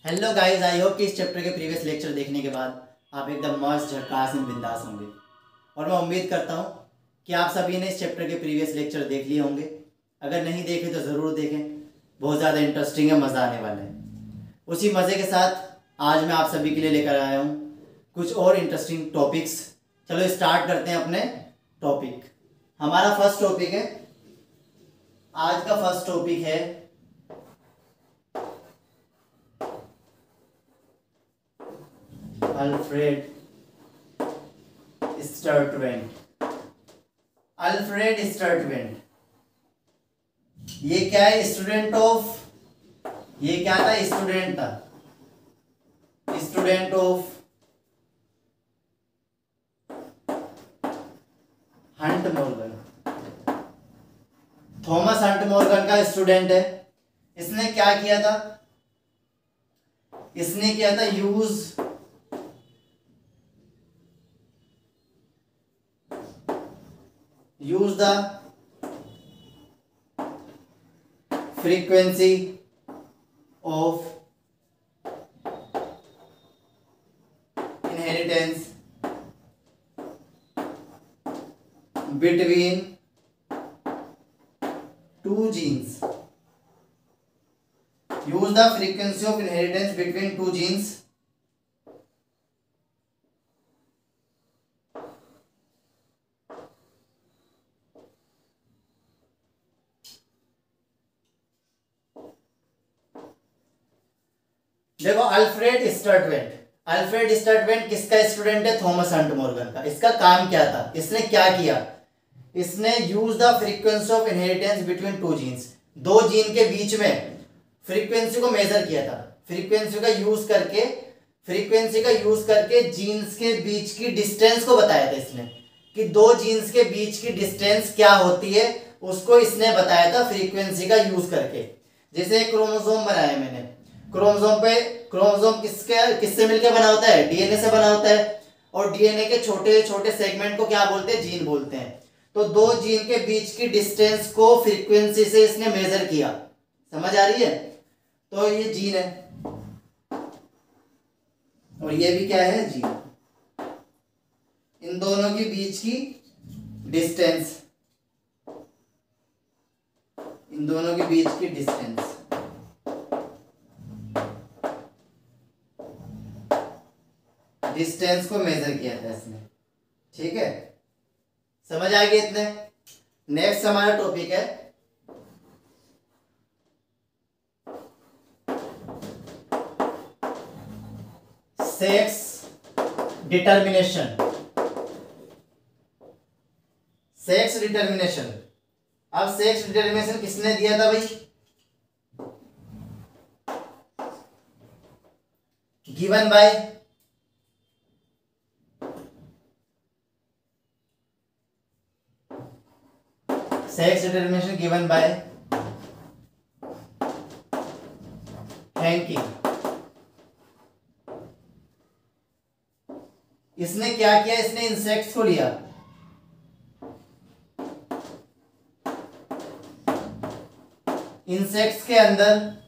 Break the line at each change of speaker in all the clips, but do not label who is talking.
Hello guys, I hope कि इस chapter के प्रीवियस लेक्चर देखने के बाद आप एकदम मस्त झकास में बिंदास होंगे। और मैं उम्मीद करता हूँ कि आप सभी ने इस चैप्टर के प्रीवियस लेक्चर देख लिए होंगे। अगर नहीं देखे तो ज़रूर देखें, बहुत ज़्यादा इंटरेस्टिंग है, मज़ा आने वाला है। उसी मज़े के साथ आज मैं आप सभी के लिए लेकर आया हूँ कुछ और इंटरेस्टिंग टॉपिक्स। चलो स्टार्ट करते हैं अपने टॉपिक। हमारा फर्स्ट टॉपिक है, आज का फर्स्ट टॉपिक है अल्फ्रेड स्टर्टवेंट। अल्फ्रेड स्टर्टवेंट ये क्या है? स्टूडेंट ऑफ, ये क्या था? स्टूडेंट था, student of Hunt Morgan. Thomas Hunt Morgan का स्टूडेंट है। इसने क्या किया था? इसने किया था use the frequency of inheritance between two genes. Use the frequency of inheritance between two genes देखो, अल्फ्रेड स्टर्टवेंट किसका स्टूडेंट है? थॉमस हंट मॉर्गन का। इसका काम क्या था? इसने क्या किया? इसने use the frequency of inheritance between two genes, दो जीन के बीच में फ्रीक्वेंसी को मेजर किया था। फ्रीक्वेंसी का यूज करके जीन्स के बीच की डिस्टेंस को बताया था इसने, कि दो जीन्स के बीच की डिस्टेंस क्या होती है, उसको इसने बताया था फ्रीक्वेंसी का यूज करके। जैसे क्रोमोसोम बनाया मैंने, क्रोमोसोम किससे मिलकर बना होता है? डीएनए से बना होता है। और डीएनए के छोटे छोटे सेगमेंट को क्या बोलते हैं? जीन बोलते हैं। तो दो जीन के बीच की डिस्टेंस को फ्रीक्वेंसी से इसने मेजर किया। समझ आ रही है? तो ये जीन है और ये भी क्या है? जीन। इन दोनों के बीच की डिस्टेंस, इन दोनों के बीच की डिस्टेंस को मेजर किया था इसने। ठीक है, समझ आ गया इतने? नेक्स्ट हमारा टॉपिक है सेक्स डिटर्मिनेशन। सेक्स डिटर्मिनेशन, अब सेक्स डिटर्मिनेशन किसने दिया था भाई? Given by sex determination given by Henking. इसने क्या किया? इसने इंसेक्ट्स को लिया, इंसेक्ट्स के अंदर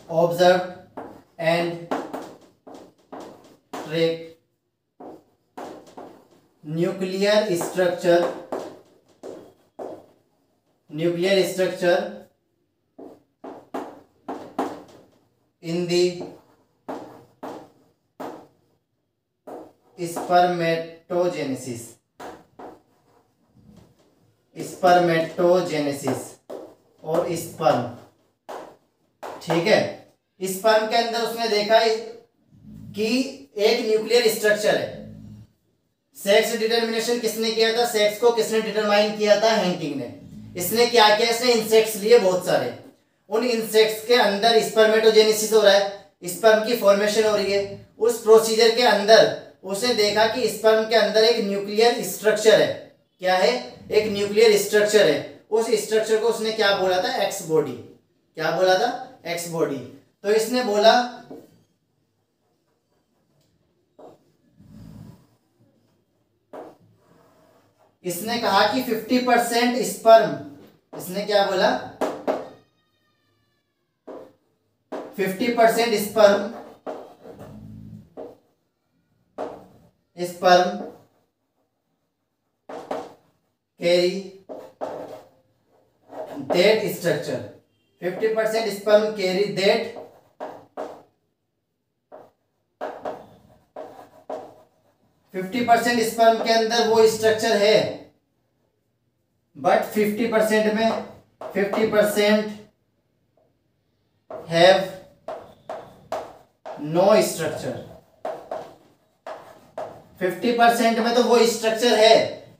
observe and track nuclear structure in the spermatogenesis और स्पर्म। ठीक है, स्पर्म के अंदर उसने देखा कि एक न्यूक्लियर स्ट्रक्चर है। सेक्स डिटरमिनेशन किसने किया था? सेक्स को किसने डिटरमाइन किया था? हैंकिंग ने। इसने क्या किया? इसने इंसेक्ट्स लिए बहुत सारे, उन इंसेक्ट्स के अंदर स्पर्मेटोजेनेसिस हो रहा है, स्पर्म की फॉर्मेशन हो रही है। उस प्रोसीजर के अंदर उसने देखा कि स्पर्म के अंदर एक न्यूक्लियर स्ट्रक्चर है। क्या है? एक न्यूक्लियर स्ट्रक्चर है। उस स्ट्रक्चर को उसने क्या बोला था? X body. क्या बोला था? X body. तो इसने बोला इसने कहा कि 50% स्पर्म, इसने क्या बोला, 50% sperm carry that structure, 50% sperm carry that 50% sperm के अंदर वो स्ट्रक्चर है, बट 50% में 50% हैव नो स्ट्रक्चर। 50% में तो वो स्ट्रक्चर है,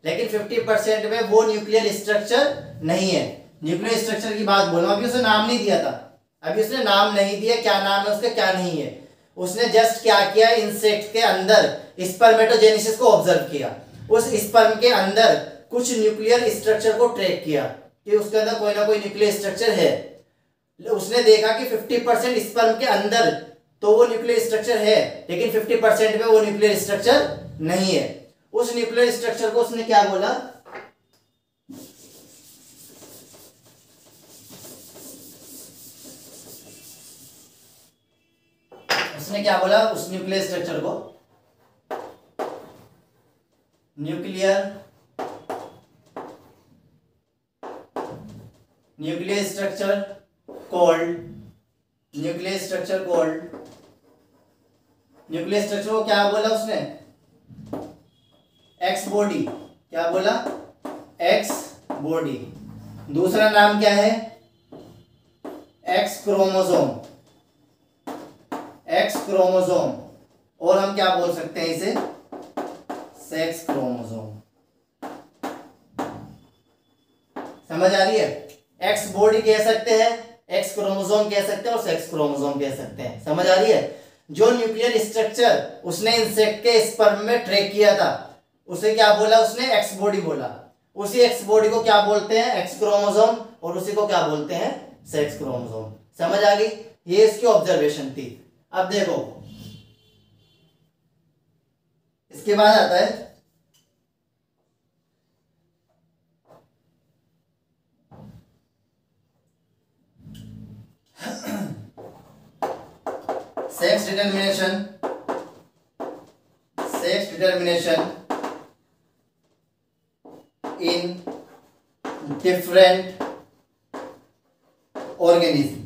लेकिन 50% में वो न्यूक्लियर स्ट्रक्चर नहीं है। न्यूक्लियर स्ट्रक्चर की बात बोलो, अभी उसने नाम नहीं दिया था, अभी उसने नाम नहीं दिया क्या नाम है उसका क्या नहीं है। उसने जस्ट क्या किया, इंसेक्ट के अंदर स्पर्मेटोजेनेसिस को ऑब्जर्व किया, उस स्पर्म के अंदर कुछ न्यूक्लियर स्ट्रक्चर को ट्रैक किया कि उसके अंदर कोई ना कोई न्यूक्लियर स्ट्रक्चर है। उसने देखा कि 50% स्पर्म के अंदर तो वो न्यूक्लियर स्ट्रक्चर है, लेकिन 50% में वो न्यूक्लियर स्ट्रक्चर नहीं है। उस न्यूक्लियर स्ट्रक्चर को उसने क्या बोला, उसने क्या बोला उस न्यूक्लियर स्ट्रक्चर को, nuclear structure called, nuclear structure को क्या बोला उसने, एक्स बॉडी। क्या बोला, एक्स बॉडी। दूसरा नाम क्या है, एक्स क्रोमोसोम, एक्स क्रोमोसोम, और हम क्या बोल सकते हैं इसे, सेक्स क्रोमोसोम। समझ आ रही है, एक्स बॉडी कह सकते हैं, एक्स क्रोमोसोम कह सकते हैं और सेक्स क्रोमोसोम कह सकते हैं। समझ आ रही है। जो न्यूक्लियर स्ट्रक्चर उसने इंसेक्ट के स्पर्म में ट्रैक किया था उसे क्या बोला उसने, एक्स बॉडी बोला। उसी एक्स बॉडी को क्या बोलते हैं, एक्स क्रोमोसोम, और उसी को क्या बोलते हैं, सेक्स क्रोमोसोम। समझ आ गई, ये इसकी ऑब्जर्वेशन थी। अब देखो इसके बाद आता है sex determination in different organism,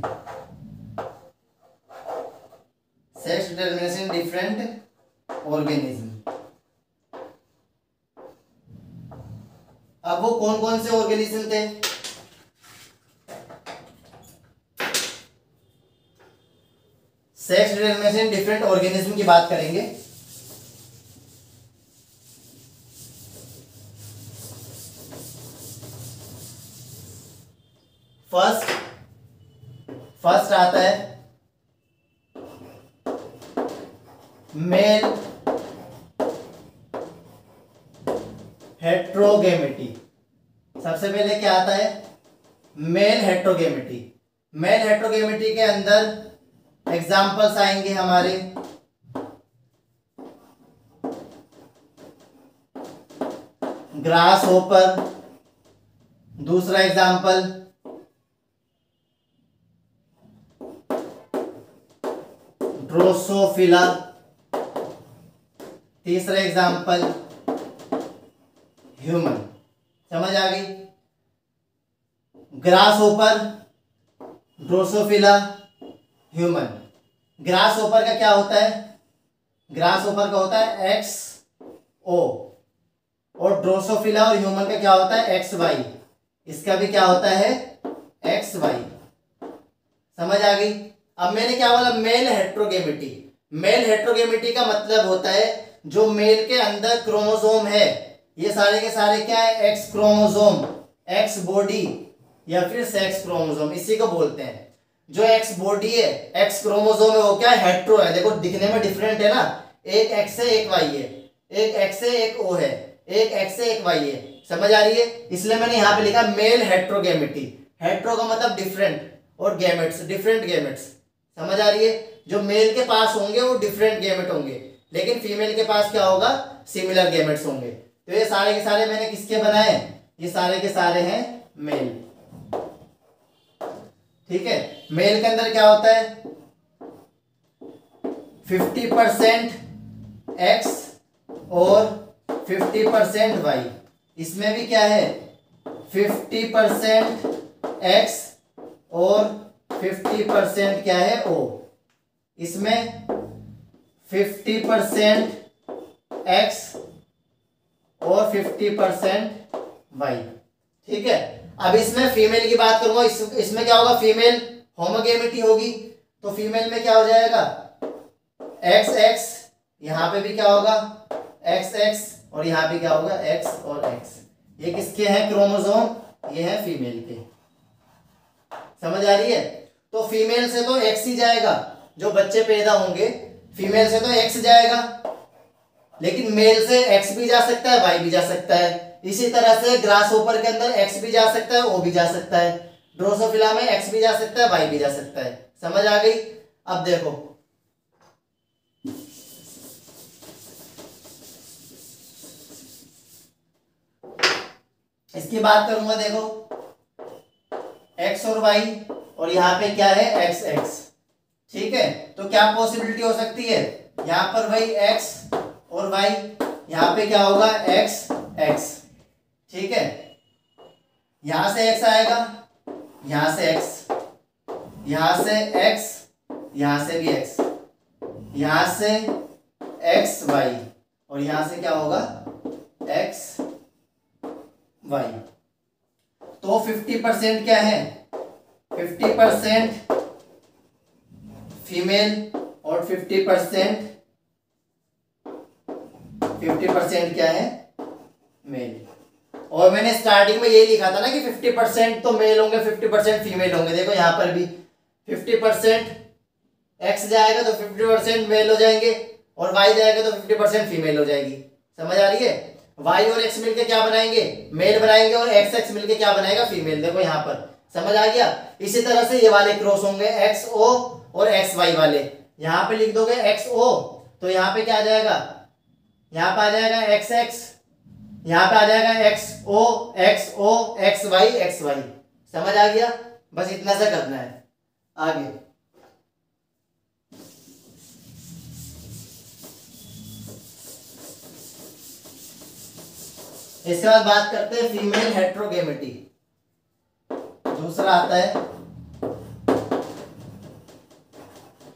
sex determination in different organism। अब वो कौन कौन से ऑर्गेनिज्म थे, सेक्स डिटर्मिनेशन डिफरेंट ऑर्गेनिज्म की बात करेंगे। फर्स्ट आता है मेल हेट्रोगेमिटी। सबसे पहले क्या आता है, मेल हेट्रोगेमिटी। मेल हेट्रोगेमिटी के अंदर एग्जाम्पल्स आएंगे हमारे, ग्रास होपर। दूसरा एग्जाम्पल ड्रोसोफिला। तीसरा एग्जाम्पल ह्यूमन। समझ आ गई, grass hopper, Drosophila, human. Grass hopper का क्या होता है, ग्रास होपर का होता है एक्स ओ, और ड्रोसोफिला और ह्यूमन का क्या होता है एक्स वाई। इसका भी क्या होता है एक्स वाई। समझ आ गई। अब मैंने क्या बोला, मेल हेट्रोगेमिटी। मेल हेट्रोगेमिटी का मतलब होता है जो मेल के अंदर क्रोमोसोम है, ये सारे के सारे क्या है, एक्स क्रोमोसोम, एक्स बॉडी या फिर सेक्स क्रोमोसोम, इसी को बोलते हैं। जो एक्स बॉडी है, एक्स क्रोमोसोम है, वो क्या है, हेट्रो है। देखो दिखने में डिफरेंट है ना, एक एक्स है एक वाई है, एक एक्स है एक ओ है, एक एक्स है एक वाई है। समझ आ रही है, इसलिए मैंने यहाँ पे लिखा मेल हेट्रोगेमिटी। हेट्रो का मतलब डिफरेंट और गैमेट्स, डिफरेंट गैमेट्स। समझ आ रही है, जो मेल के पास होंगे वो डिफरेंट गैमेट होंगे, लेकिन फीमेल के पास क्या होगा, सिमिलर गैमेट्स होंगे। तो ये सारे के सारे मैंने किसके बनाए, ये सारे के सारे हैं मेल। ठीक है, मेल के अंदर क्या होता है 50% एक्स और 50% वाई। इसमें भी क्या है 50% एक्स और 50% क्या है ओ। इसमें 50% एक्स और 50% वाई। ठीक है, अब इसमें फीमेल की बात करूंगा, इसमें क्या होगा फीमेल होमोगेमिटी होगी, तो फीमेल में क्या हो जाएगा एक्स एक्स, यहां पे भी क्या होगा एक्स एक्स और यहां पे क्या होगा एक्स और एक्स। ये किसके हैं क्रोमोसोम, ये है फीमेल के। समझ आ रही है, तो फीमेल से तो एक्स ही जाएगा, जो बच्चे पैदा होंगे फीमेल से तो एक्स जाएगा, लेकिन मेल से एक्स भी जा सकता है वाई भी जा सकता है। इसी तरह से ग्रास होपर के अंदर एक्स भी जा सकता है ओ भी जा सकता है, ड्रोसोफिला में एक्स भी जा सकता है वाई भी जा सकता है। समझ आ गई। अब देखो इसकी बात करूंगा, देखो एक्स और वाई और यहां पे क्या है एक्स एक्स। ठीक है, तो क्या पॉसिबिलिटी हो सकती है, यहां पर भाई एक्स और वाई, यहां पे क्या होगा एक्स एक्स। ठीक है, यहां से एक्स आएगा, यहां से एक्स, यहां से एक्स, यहां से भी एक्स, यहां से एक्स वाई और यहां से क्या होगा एक्स वाई। तो 50% क्या है 50% फीमेल और 50% क्या है मेल। और मैंने स्टार्टिंग में यही लिखा था ना कि 50% तो मेल होंगे 50% फीमेल होंगे। देखो यहां पर भी 50% एक्स जाएगा तो 50% मेल हो जाएंगे और वाई जाएगा तो 50% फीमेल हो जाएगी। समझ आ रही है, वाई और एक्स मिलके क्या बनाएंगे मेल बनाएंगे और एक्स एक्स मिलके क्या बनाएगा फीमेल। देखो यहां पर समझ आ गया। इसी तरह से ये वाले क्रॉस होंगे एक्स ओ और एक्स वाई वाले, यहां पे लिख दोगे एक्स ओ तो यहां पे क्या आ जाएगा, यहां पे आ जाएगा एक्स एक्स, यहां पे आ जाएगा एक्स ओ एक्स वाई एक्स वाई। समझ आ गया, बस इतना सा करना है। आगे इसके बाद बात करते हैं फीमेल हेट्रोगेमिटी। दूसरा आता है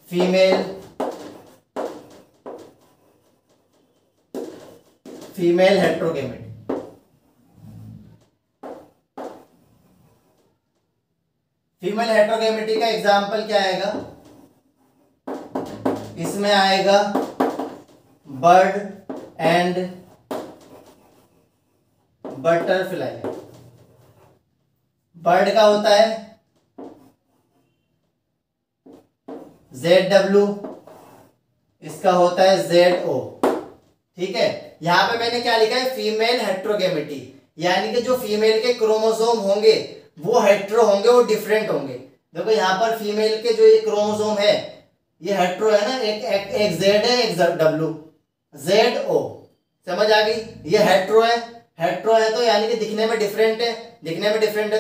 फीमेल हेट्रोगेमिटी। फीमेल हेट्रोगेमिटी का एग्जाम्पल क्या आएगा, इसमें आएगा बर्ड एंड बटरफ्लाई। बर्ड का होता है ZW, इसका होता है ZO। ठीक है, यहां पे मैंने क्या लिखा है फीमेल हेट्रोगेमिटी, यानी कि जो फीमेल के क्रोमोसोम होंगे वो हेट्रो होंगे, वो डिफरेंट होंगे। देखो यहां पर फीमेल के जो ये क्रोमोसोम है ये हेट्रो है ना, एक Z है एक W, ZO। समझ आ गई, ये हेट्रो है तो यानी कि दिखने में डिफरेंट है,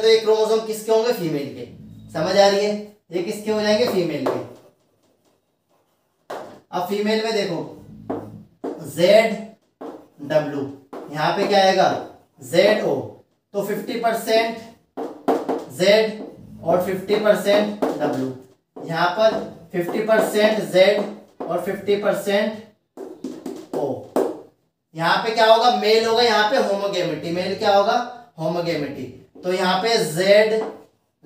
तो ये क्रोमोसोम किसके होंगे फीमेल के। समझ आ रही है, ये किसके हो जाएंगे फीमेल के। अब फीमेल में देखो ZW, यहां पे क्या आएगा ZO, तो 50% Z और 50% W, यहां पर 50% Z और 50% O। यहां पे क्या होगा मेल होगा, यहां पे होमोगेमिटी, मेल क्या होगा होमोगेमिटी, तो यहां पे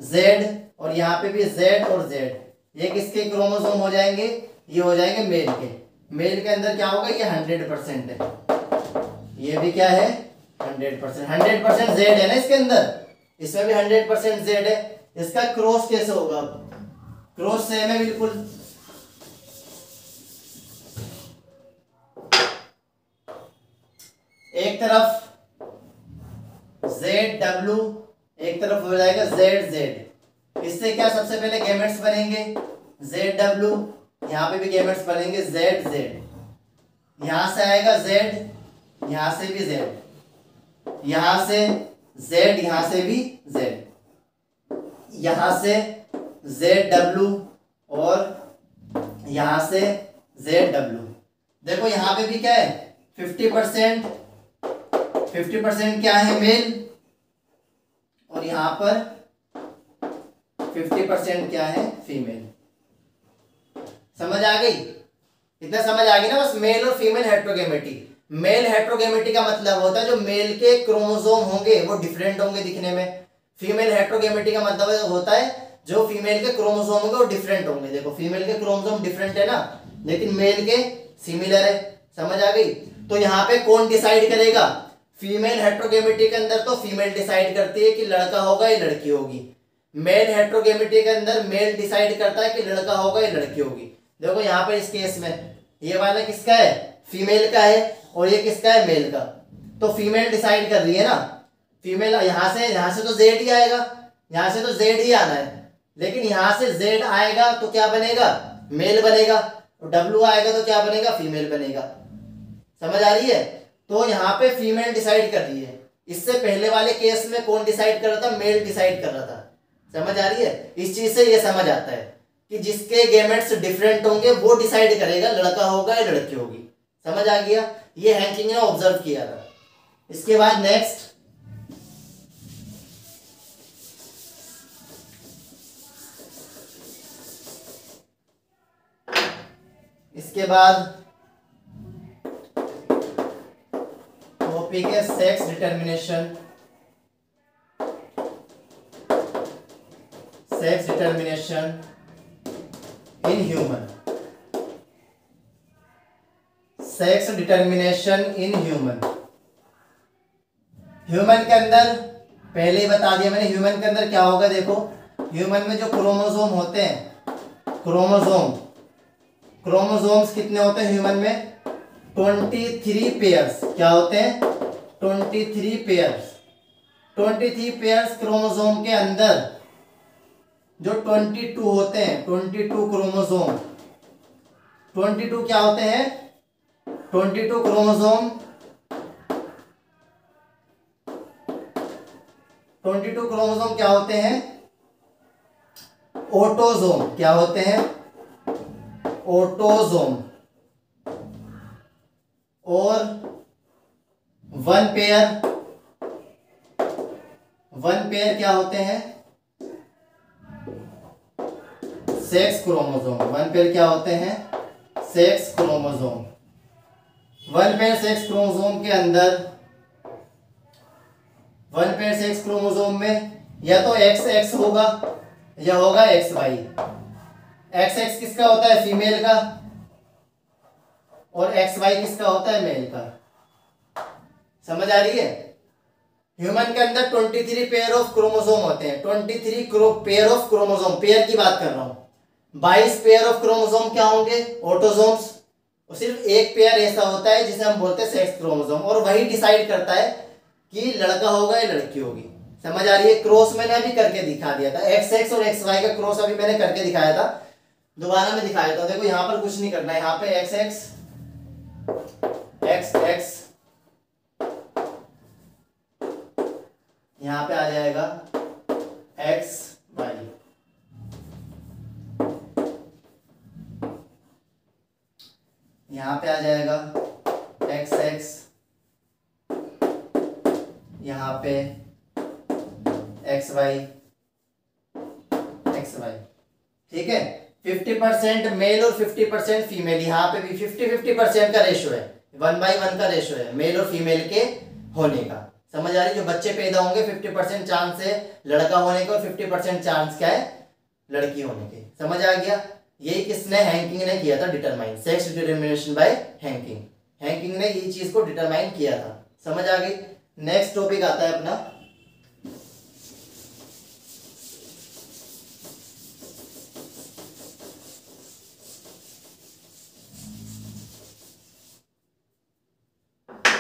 Z और यहां पे भी Z और Z, ये किसके क्रोमोसोम हो जाएंगे, ये हो जाएंगे मेल के। मेल के अंदर क्या होगा ये 100% है, ये भी क्या है 100% Z है ना इसके अंदर, इसमें भी 100% Z है। इसका क्रॉस कैसे होगा, क्रॉस सेम है बिल्कुल। एक तरफ ZW, एक तरफ हो जाएगा ZZ। इससे क्या सबसे पहले गैमेट्स बनेंगे ZW, यहां पे भी गैमेट्स बनेंगे ZZ, यहां से आएगा Z, यहां से भी Z, यहां से Z, यहां से भी Z, यहां से ZW और यहां से ZW। देखो यहां पे भी क्या है 50%, 50% क्या है मेल, और यहां पर 50% क्या है फीमेल। समझ आ गई? इतना समझ आ गई ना? बस मेल और फीमेल हेट्रोगेमेटी। मेल हेट्रोगेमेटी का मतलब होता है जो मेल के क्रोमोसोम होंगे वो डिफरेंट होंगे दिखने में। फीमेल हेट्रोगेमेटी का मतलब होता है जो फीमेल के क्रोमोसोम होंगे वो डिफरेंट होंगे। देखो फीमेल के क्रोमोसोम डिफरेंट है ना, लेकिन मेल के सिमिलर है। समझ आ गई? तो यहाँ पे कौन डिसाइड करेगा? फीमेल हेट्रोगेमेटी के अंदर तो फीमेल डिसाइड करती है कि लड़का होगा या लड़की होगी। मेल हेट्रोगेमेटी के अंदर मेल डिसाइड करता है कि लड़का होगा या लड़की होगी। देखो यहाँ पर इस केस में ये वाला किसका है? फीमेल का है, और ये किसका है? मेल का। तो फीमेल डिसाइड कर रही है ना, फीमेल। यहां से तो जेड ही आएगा, यहां से तो जेड ही आना है, लेकिन यहां से जेड आएगा तो क्या बनेगा? मेल बनेगा, और डब्ल्यू आएगा तो क्या बनेगा? फीमेल बनेगा। समझ आ रही है? तो यहाँ पे फीमेल डिसाइड कर रही है। इससे पहले वाले केस में कौन डिसाइड कर रहा था? मेल डिसाइड कर रहा था। समझ आ रही है? इस चीज से ये समझ आता है कि जिसके गेमेट्स डिफरेंट होंगे वो डिसाइड करेगा लड़का होगा या लड़की होगी। समझ आ गया? ये हैंकिंग ने ऑब्जर्व किया था। इसके बाद नेक्स्ट, इसके बाद टॉपिक है sex determination. Sex determination in human. Sex determination in human. Human के अंदर पहले ही बता दिया मैंने, ह्यूमन के अंदर क्या होगा? देखो ह्यूमन में जो क्रोमोसोम होते हैं, क्रोमोसोम्स कितने होते हैं ह्यूमन में? 23 पेयर्स। क्या होते हैं? 23 पेयर्स। 23 पेयर्स क्रोमोसोम के अंदर जो 22 होते हैं, 22 क्रोमोसोम, 22 क्या होते हैं? 22 क्रोमोसोम, 22 क्रोमोसोम क्या होते हैं? ऑटोसोम। क्या होते हैं? ऑटोसोम। और वन पेयर क्या होते हैं? Sex chromosome. वन पेयर क्या होते हैं? Sex chromosome. One pair sex chromosome के अंदर, वन पेयर सेक्स क्रोमोसोम में या तो XX होगा या होगा XY। XX किसका होता है? फीमेल का, और XY किसका होता है? मेल का। समझ आ रही है? ह्यूमन के अंदर 23 पेयर ऑफ क्रोमोसोम होते हैं। 23 पेयर ऑफ क्रोमोसोम, पेयर की बात कर रहा हूं। 22 पेयर ऑफ क्रोमोसोम क्या होंगे? ऑटोसोम्स। और सिर्फ एक पेयर ऐसा होता है जिसे हम बोलते हैं सेक्स क्रोमोसोम, और वही डिसाइड करता है कि लड़का होगा या लड़की होगी। समझ आ रही है? क्रॉस मैंने अभी करके दिखा दिया था, XX और XY का क्रॉस अभी मैंने करके दिखाया था, दोबारा मैं दिखाया था। देखो यहाँ पर कुछ नहीं करना है, यहाँ पे XX XX यहाँ पे आ जाएगा XY। यहाँ पे आ जाएगा XX, यहाँ पे XY XY। ठीक है? 50% मेल और 50% फीमेल। यहाँ पे भी 50-50% का रेशो है, 1/1 का रेशो है मेल और फीमेल के होने का। समझ आ रही? जो बच्चे पैदा होंगे 50% चांस है लड़का होने का, और 50% चांस क्या है? लड़की होने के। समझ आ गया? यही किसने? हैंकिंग ने किया था determine. Sex determination by Henking. Henking ने ये चीज को डिटरमाइन किया था। समझ आ गई? नेक्स्ट टॉपिक आता है अपना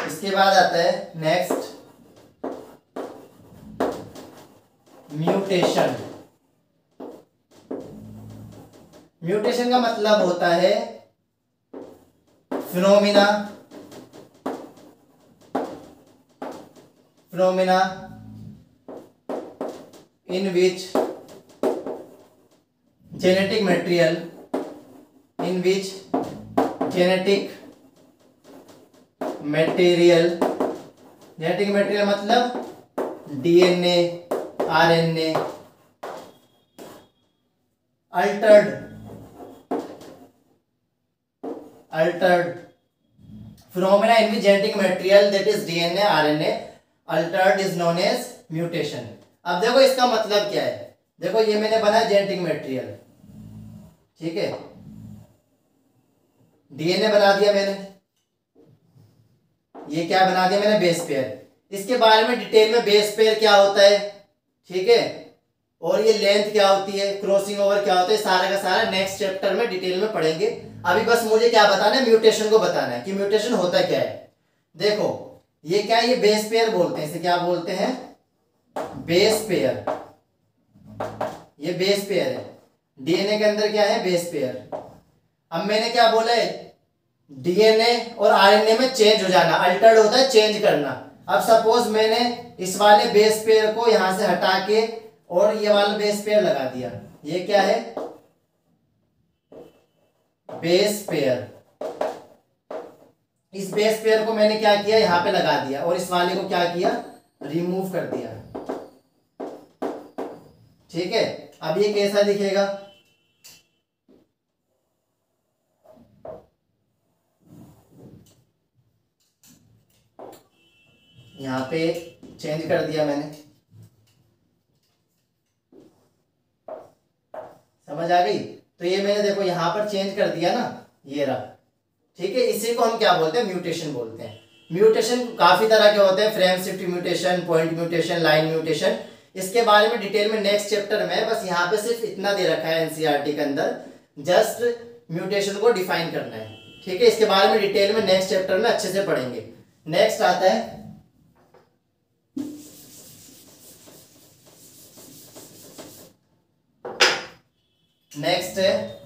इसके बाद आता है नेक्स्ट म्यूटेशन। म्यूटेशन का मतलब होता है phenomena phenomena in which genetic material मतलब DNA, RNA Altered phenomena in which genetic material that is DNA, RNA altered is known as mutation। अब देखो इसका मतलब क्या है, देखो ये मैंने बना जेनेटिक मटेरियल, ठीक है, डीएनए बना दिया मैंने, ये क्या बना दिया मैंने, बेस पेयर। इसके बारे में डिटेल में बेस पेयर क्या होता है, ठीक है, और ये लेंथ क्या होती है, क्रॉसिंग ओवर क्या होता है, सारा का सारा नेक्स्ट चैप्टर में डिटेल में पढ़ेंगे। अभी बस मुझे क्या बताना है, म्यूटेशन को बताना है कि म्यूटेशन होता क्या है। देखो ये क्या है, ये बेस पेयर बोलते हैं, इसे क्या बोलते हैं, बेस पेयर। ये बेस पेयर है, डीएनए के अंदर क्या है, बेस पेयर। अब मैंने क्या बोला है, डीएनए और आरएनए में चेंज हो जाना, अल्टर्ड होता है चेंज करना। अब सपोज मैंने इस वाले बेस पेयर को यहां से हटा के और ये वाला बेस पेयर लगा दिया, ये क्या है, बेस पेयर। इस बेस पेयर को मैंने क्या किया, यहां पे लगा दिया, और इस वाले को क्या किया, रिमूव कर दिया, ठीक है। अब ये कैसा दिखेगा, यहां पे चेंज कर दिया मैंने, समझ आ गई। तो ये मैंने देखो यहां पर चेंज कर दिया ना, ये रहा, ठीक है। इसी को हम क्या बोलते हैं, म्यूटेशन बोलते हैं। म्यूटेशन काफी तरह के होते हैं, frame shift mutation, point mutation, line mutation. इसके बारे में डिटेल में नेक्स्ट चैप्टर में, बस यहाँ पे सिर्फ इतना दे रखा है एनसीईआरटी के अंदर, जस्ट म्यूटेशन को डिफाइन करना है, ठीक है। इसके बारे में डिटेल में नेक्स्ट चैप्टर में अच्छे से पढ़ेंगे। नेक्स्ट आता है नेक्स्ट है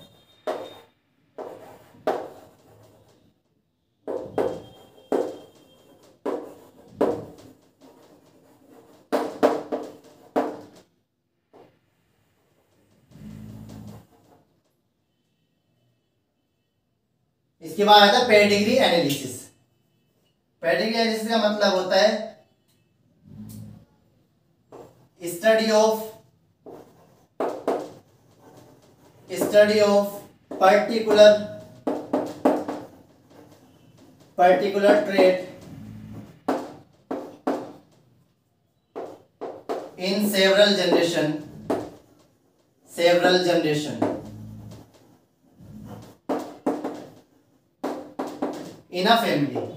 इसके बाद आता है पेडिग्री एनालिसिस। पेडिग्री एनालिसिस का मतलब होता है study of particular trait in several generation in a family।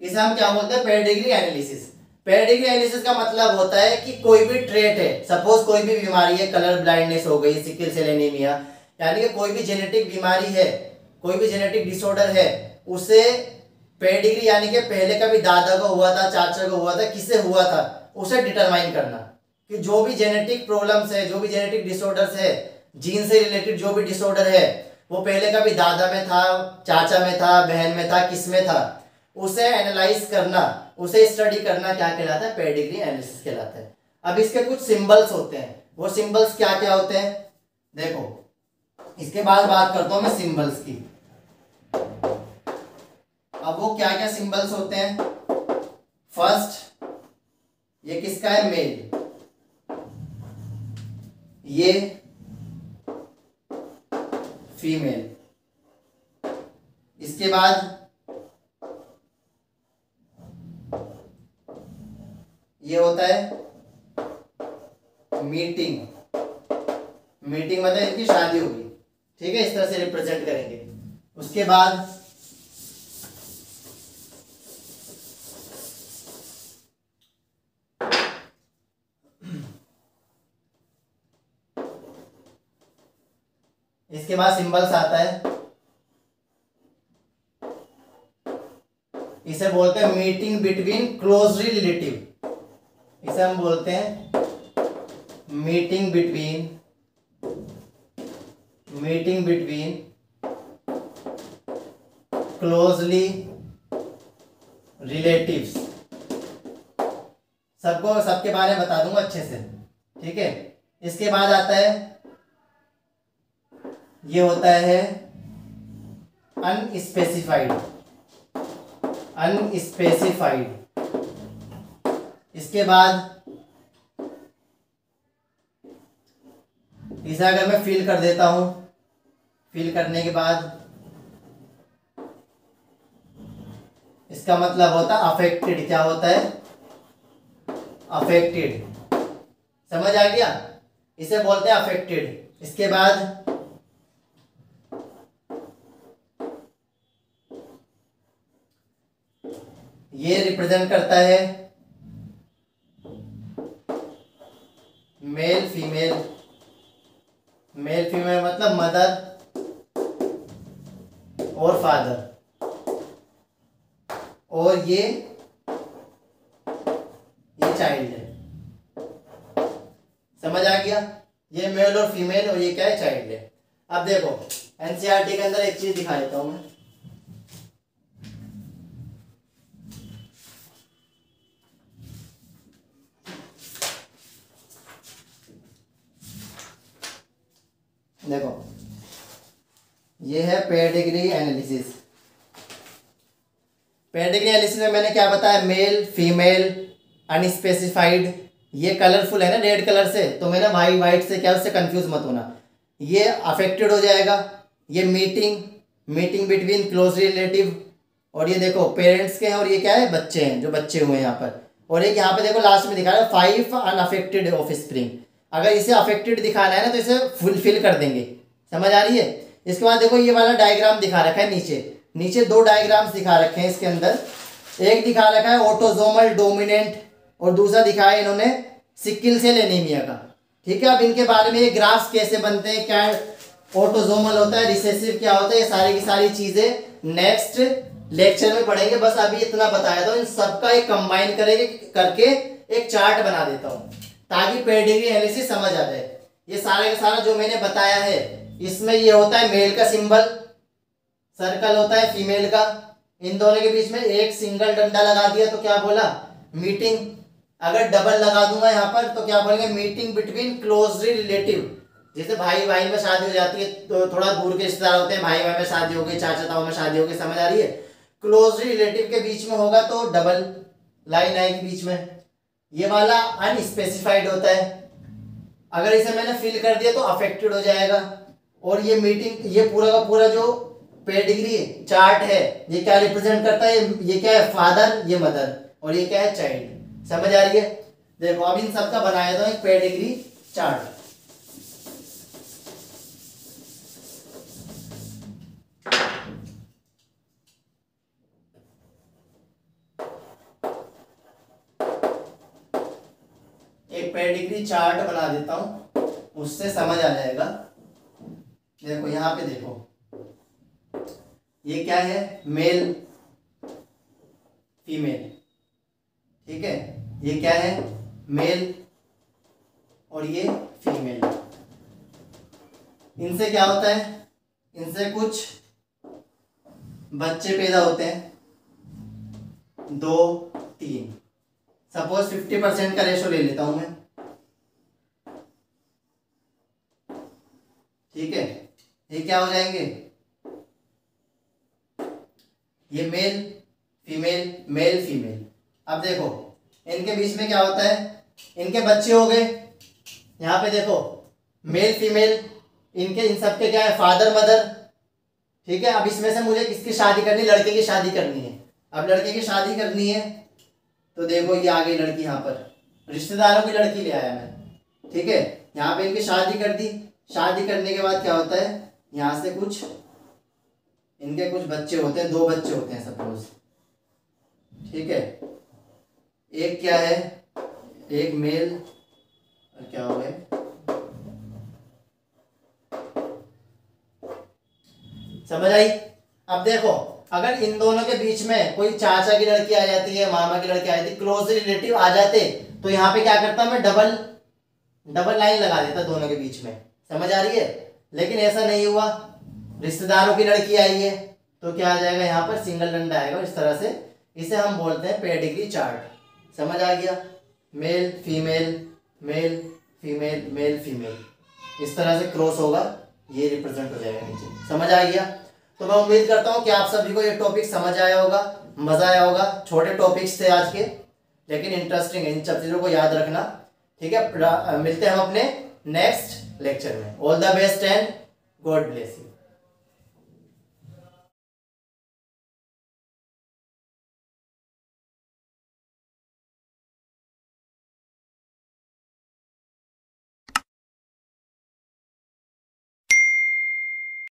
इसे हम क्या बोलते हैं, पेडिग्री एनालिसिस। पेडिग्री एनालिसिस का मतलब होता है कि कोई भी ट्रेट है, सपोज कोई भी बीमारी है, कलर ब्लाइंडनेस हो गई, सिकल सेल एनीमिया, यानी कि कोई भी जेनेटिक बीमारी है, कोई भी जेनेटिक डिसऑर्डर है, उसे पेडिग्री यानी कि पहले कभी दादा को हुआ था, चाचा को हुआ था, किससे हुआ था, उसे डिटरमाइन करना कि जो भी जेनेटिक प्रॉब्लम्स है, जो भी जेनेटिक डिसऑर्डर्स है, जीन से रिलेटेड जो भी डिसऑर्डर है, वो पहले कभी दादा में था, चाचा में था, बहन में था, किस में था, उसे एनालाइज करना, उसे स्टडी करना क्या कहलाता है, पेडिग्री एनालिसिस कहलाता है। अब इसके कुछ सिंबल्स होते हैं, वो सिंबल्स क्या क्या होते हैं, देखो इसके बाद बात करता हूं मैं सिंबल्स की। अब वो क्या क्या सिंबल्स होते हैं, फर्स्ट ये किसका है, मेल, ये फीमेल। इसके बाद ये होता है मीटिंग मतलब इनकी शादी होगी, ठीक है, इस तरह से रिप्रेजेंट करेंगे। उसके बाद सिंबल्स आता है, इसे बोलते हैं मीटिंग बिटवीन क्लोजली रिलेटिव, इसे हम बोलते हैं मीटिंग बिटवीन क्लोजली रिलेटिव्स, सबको सबके बारे में बता दूंगा अच्छे से, ठीक है। इसके बाद आता है, ये होता है अनस्पेसिफाइड, अनस्पेसिफाइड। इसके बाद इसे अगर मैं फिल कर देता हूं, फिल करने के बाद इसका मतलब होता है अफेक्टेड। क्या होता है? अफेक्टेड। समझ आ गया? इसे बोलते हैं अफेक्टेड। इसके बाद ये रिप्रेजेंट करता है मेल फीमेल। मेल फीमेल मतलब मदर और फादर, और ये चाइल्ड है। समझ आ गया? ये मेल और फीमेल, और ये क्या है? चाइल्ड है। अब देखो एनसीईआरटी के अंदर एक चीज दिखा देता हूं मैं। देखो ये है पेडिग्री एनालिसिस। पेडिग्री एनालिसिस में मैंने क्या बताया? Male female unspecified. ये कलरफुल है ना रेड कलर से, तो मेरा वाइट से क्या, उससे कंफ्यूज मत होना। ये अफेक्टेड हो जाएगा। ये मीटिंग बिटवीन क्लोज रिलेटिव, और ये देखो पेरेंट्स के हैं, और ये क्या है? बच्चे हैं, जो बच्चे हुए हैं यहाँ पर। और एक यहाँ पे देखो लास्ट में दिखा रहा है 5 अनअफेक्टेड ऑफ स्प्रिंग। अगर इसे अफेक्टेड दिखाना है ना तो इसे फुलफिल कर देंगे। समझ आ रही है? इसके बाद देखो ये वाला डायग्राम दिखा रखा है नीचे 2 डायग्राम्स दिखा रखे हैं इसके अंदर। एक दिखा रखा है ऑटोजोमल डोमिनेंट, और दूसरा दिखाया है इन्होंने सिकिल सेल एनीमिया का। ठीक है, अब इनके बारे में ये ग्राफ्स कैसे बनते हैं, क्या ऑटोजोमल होता है, रिसेसिव क्या होता है, ये सारी की सारी चीजें नेक्स्ट लेक्चर में पढ़ेंगे। बस अभी इतना बताया था, इन सबका एक कंबाइन करेंगे करके एक चार्ट बना देता हूँ, ताकि पेडिग्री एनालिसिस समझ आ जाए। ये सारा का सारा जो मैंने बताया है, इसमें ये होता है मेल का सिंबल, सर्कल होता है फीमेल का, इन दोनों के बीच में एक सिंगल डंडा लगा दिया तो क्या बोला? मीटिंग। अगर डबल लगा दूंगा यहाँ पर तो क्या बोलेंगे? Meeting between closely relative. जैसे भाई भाई में शादी हो जाती है तो थोड़ा दूर के रिश्तेदार होते हैं, भाई भाई में शादी हो गई, चाचा ताऊ में शादी हो गई। समझ आ रही है? क्लोजली रिलेटिव के बीच में होगा तो डबल लाइन आएगी बीच में। ये वाला अनस्पेसिफाइड होता है, अगर इसे मैंने फिल कर दिया तो अफेक्टेड हो जाएगा। और ये मीटिंग, ये पूरा का पूरा जो पेडिग्री चार्ट है, ये क्या रिप्रेजेंट करता है? ये क्या है? फादर, ये मदर, और ये क्या है? चाइल्ड। समझ आ रही है? देखो अब इन सबका बनाया था एक पेडिग्री चार्ट। एक पेडिग्री चार्ट बना देता हूं, उससे समझ आ जाएगा। देखो यहां पे देखो, ये क्या है? Male female. ठीक है, ये क्या है? मेल, और ये फीमेल। इनसे क्या होता है? इनसे कुछ बच्चे पैदा होते हैं, 2 3। सपोज 50% का रेशो ले लेता हूं मैं। ठीक है, ये क्या हो जाएंगे? ये मेल फीमेल मेल फीमेल। अब देखो इनके बीच में क्या होता है? इनके बच्चे हो गए। यहाँ पे देखो मेल फीमेल, इनके इन सबके क्या है? Father mother. ठीक है, अब इसमें से मुझे किसकी शादी करनी? लड़के की शादी करनी है। अब लड़के की शादी करनी है तो देखो ये आ गई लड़की, यहाँ पर रिश्तेदारों की लड़की ले आया मैं। ठीक है, यहाँ पे इनकी शादी कर दी। शादी करने के बाद क्या होता है? यहाँ से कुछ इनके कुछ बच्चे होते हैं, 2 बच्चे होते हैं सपोज। ठीक है, एक क्या है? एक मेल, और क्या हो गए? समझ आई? अब देखो अगर इन दोनों के बीच में कोई चाचा की लड़की आ जाती है, मामा की लड़की आ जाती है, क्लोज रिलेटिव आ जाते, तो यहाँ पे क्या करता मैं? डबल लाइन लगा देता दोनों के बीच में। समझ आ रही है? लेकिन ऐसा नहीं हुआ, रिश्तेदारों की लड़की आई है तो क्या आ जाएगा? यहाँ पर सिंगल डंडा आएगा। इस तरह से इसे हम बोलते हैं पेडिग्री चार्ट। समझ आ गया? Male female, male female, male female, इस तरह से क्रॉस होगा, ये रिप्रेजेंट हो जाएगा नीचे। समझ आ गया? तो मैं उम्मीद करता हूँ कि आप सभी को ये टॉपिक समझ आया होगा, मजा आया होगा। छोटे टॉपिक्स थे आज के, लेकिन इंटरेस्टिंग है, इन सब चीजों को याद रखना। ठीक है, मिलते हैं हम अपने नेक्स्ट लेक्चर में। All the best and God bless you.